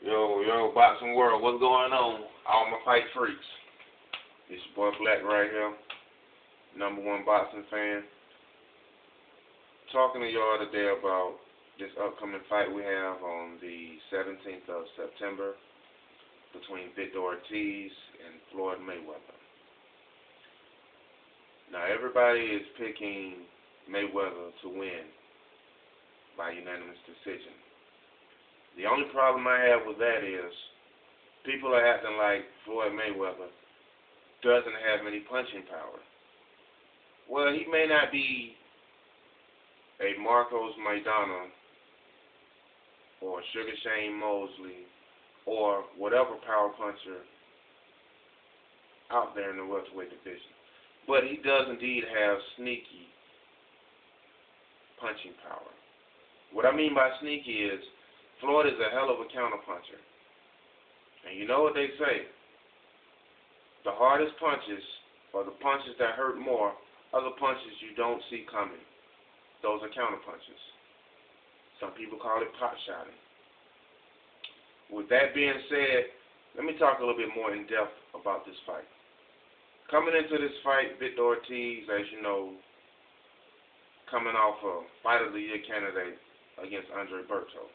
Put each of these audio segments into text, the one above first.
Yo, boxing world, what's going on? All my fight freaks. It's your boy Black right here, #1 boxing fan. Talking to y'all today about this upcoming fight we have on the 17th of September between Victor Ortiz and Floyd Mayweather. Now everybody is picking Mayweather to win by unanimous decision. The only problem I have with that is people are acting like Floyd Mayweather doesn't have any punching power. Well, he may not be a Marcos Maidana or Sugar Shane Mosley or whatever power puncher out there in the welterweight division, but he does indeed have sneaky punching power. What I mean by sneaky is Floyd is a hell of a counterpuncher. And you know what they say? The hardest punches, or the punches that hurt more, are the punches you don't see coming. Those are counterpunches. Some people call it pot shotting. With that being said, let me talk a little bit more in depth about this fight. Coming into this fight, Victor Ortiz, as you know, coming off a Fight of the Year candidate against Andre Berto.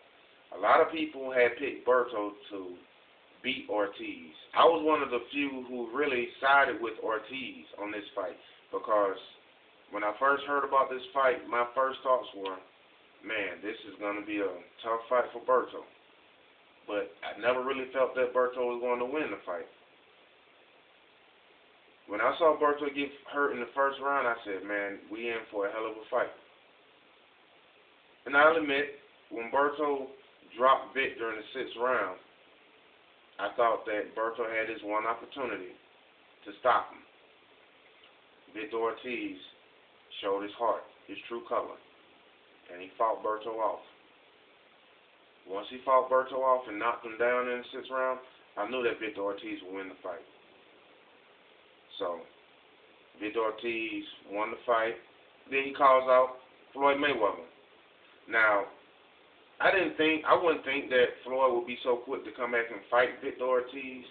A lot of people had picked Berto to beat Ortiz. I was one of the few who really sided with Ortiz on this fight because when I first heard about this fight, my first thoughts were, man, this is going to be a tough fight for Berto. But I never really felt that Berto was going to win the fight. When I saw Berto get hurt in the first round, I said, man, we in for a hell of a fight. And I'll admit, when Berto dropped Victor in the 6th round, I thought that Berto had his one opportunity to stop him. Victor Ortiz showed his heart, his true color, and he fought Berto off. Once he fought Berto off and knocked him down in the 6th round, I knew that Victor Ortiz would win the fight. So, Victor Ortiz won the fight. Then he calls out Floyd Mayweather. Now, I wouldn't think that Floyd would be so quick to come back and fight Victor Ortiz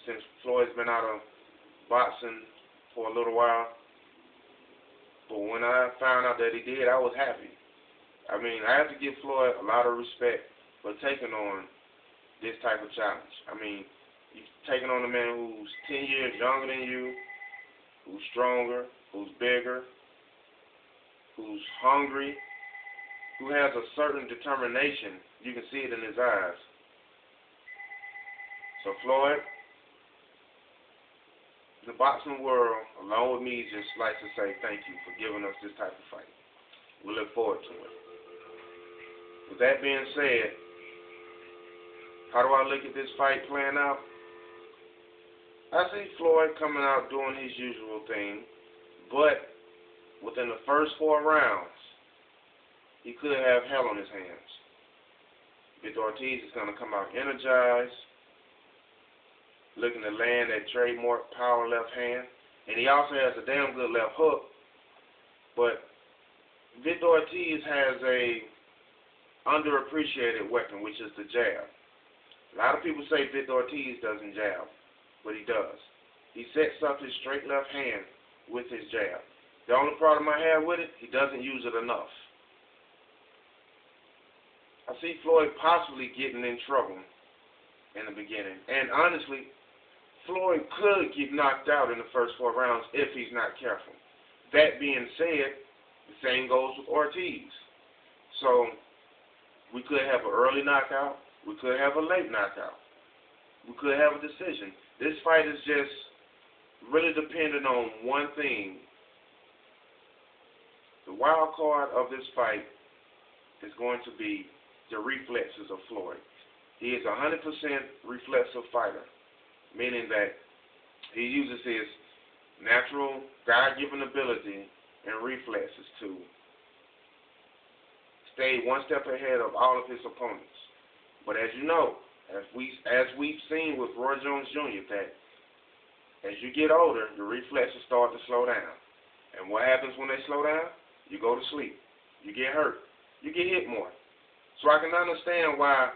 since Floyd's been out of boxing for a little while. But when I found out that he did, I was happy. I mean, I have to give Floyd a lot of respect for taking on this type of challenge. I mean, you're taking on a man who's 10 years younger than you, who's stronger, who's bigger, who's hungry, who has a certain determination. You can see it in his eyes. So Floyd, the boxing world, along with me, just likes to say thank you for giving us this type of fight. We look forward to it. With that being said, how do I look at this fight playing out? I see Floyd coming out doing his usual thing, but within the first 4 rounds, he could have hell on his hands. Victor Ortiz is going to come out energized, looking to land that trademark power left hand, and he also has a damn good left hook. But Victor Ortiz has a underappreciated weapon, which is the jab. A lot of people say Victor Ortiz doesn't jab, but he does. He sets up his straight left hand with his jab. The only problem I have with it, he doesn't use it enough. I see Floyd possibly getting in trouble in the beginning. And honestly, Floyd could get knocked out in the first 4 rounds if he's not careful. That being said, the same goes with Ortiz. So we could have an early knockout. We could have a late knockout. We could have a decision. This fight is just really dependent on one thing. The wild card of this fight is going to be the reflexes of Floyd. He is a 100% reflexive fighter, meaning that he uses his natural, God-given ability and reflexes to stay one step ahead of all of his opponents. But as you know, as we've seen with Roy Jones Jr., that as you get older, your reflexes start to slow down. And what happens when they slow down? You go to sleep. You get hurt. You get hit more. So I can understand why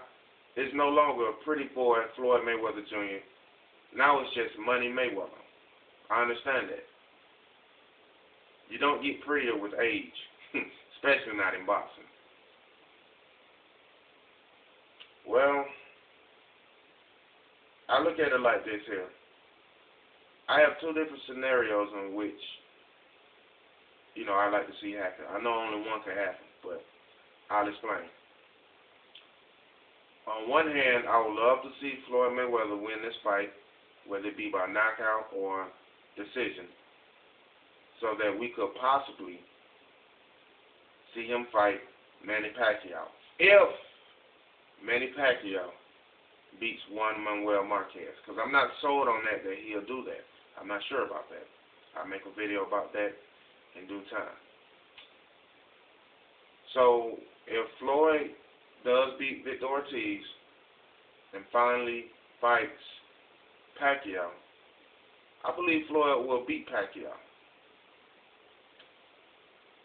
It's no longer a pretty boy Floyd Mayweather Jr. Now it's just Money Mayweather. I understand that. You don't get prettier with age, especially not in boxing. Well, I look at it like this here. I have two different scenarios in which, I like to see happen. I know only one can happen, but I'll explain. On one hand, I would love to see Floyd Mayweather win this fight, whether it be by knockout or decision, so that we could possibly see him fight Manny Pacquiao. If Manny Pacquiao beats Juan Manuel Marquez, because I'm not sold on that he'll do that. I'm not sure about that. I'll make a video about that in due time. So if Floyd does beat Victor Ortiz and finally fights Pacquiao, I believe Floyd will beat Pacquiao.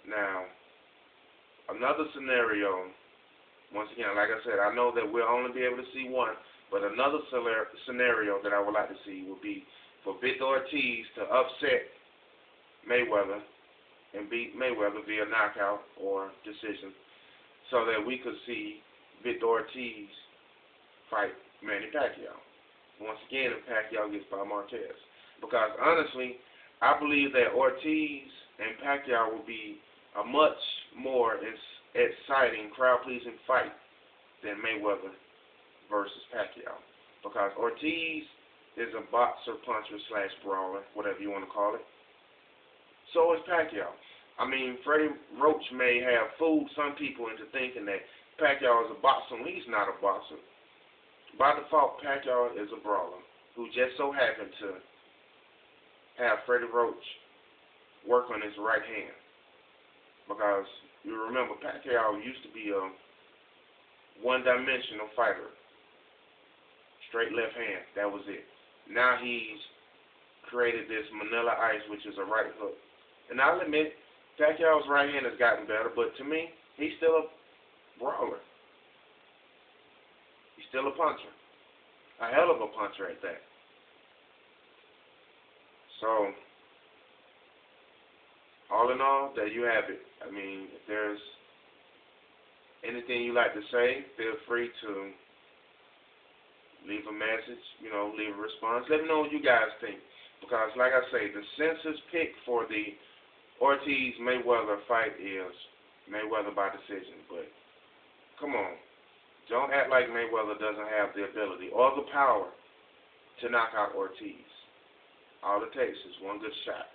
Now, another scenario, once again, like I said, I know that we'll only be able to see one, but another scenario that I would like to see would be for Victor Ortiz to upset Mayweather and beat Mayweather via knockout or decision, so that we could see Victor Ortiz fight Manny Pacquiao. Once again, if Pacquiao gets by Marquez. Because honestly, I believe that Ortiz and Pacquiao will be a much more exciting, crowd-pleasing fight than Mayweather versus Pacquiao. Because Ortiz is a boxer, puncher, / brawler, whatever you want to call it. So is Pacquiao. I mean, Freddie Roach may have fooled some people into thinking that Pacquiao is a boxer when he's not a boxer. By default, Pacquiao is a brawler who just so happened to have Freddie Roach work on his right hand. Because you remember, Pacquiao used to be a one-dimensional fighter. Straight left hand, that was it. Now he's created this Manila Ice, which is a right hook. And I'll admit, Pacquiao's right hand has gotten better, but to me, he's still a brawler. He's still a puncher. A hell of a puncher at that. So, all in all, there you have it. I mean, if there's anything you like to say, feel free to leave a message, leave a response. Let me know what you guys think. Because, like I say, the census pick for the Ortiz-Mayweather fight is Mayweather by decision. But, come on. Don't act like Mayweather doesn't have the ability or the power to knock out Ortiz. All it takes is one good shot.